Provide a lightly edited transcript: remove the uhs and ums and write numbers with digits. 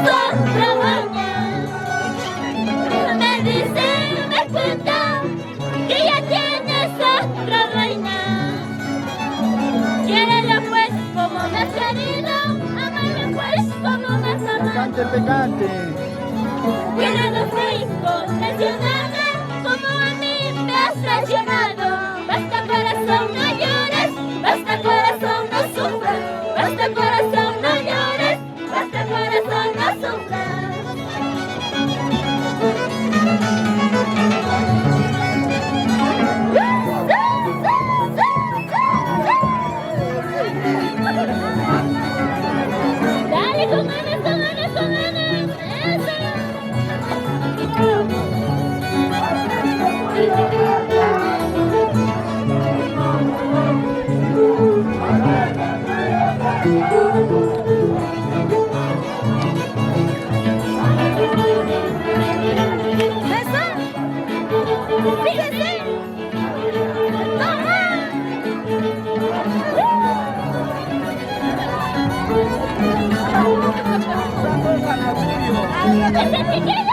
su otra mañana. Me dice, me cuenta que ya tienes otra reina. Quiérela pues como me has querido, amame pues como me has amado. Picante, picante. Quiérelo pues traicionada como a mí me has traicionado. Basta corazón, no llores, basta corazón, no sufras, basta corazón, no llores, basta corazón, no sufras. Dale, con ganas, con ganas, con ganas. Eso. ¡Fíjense! ¡Vamos!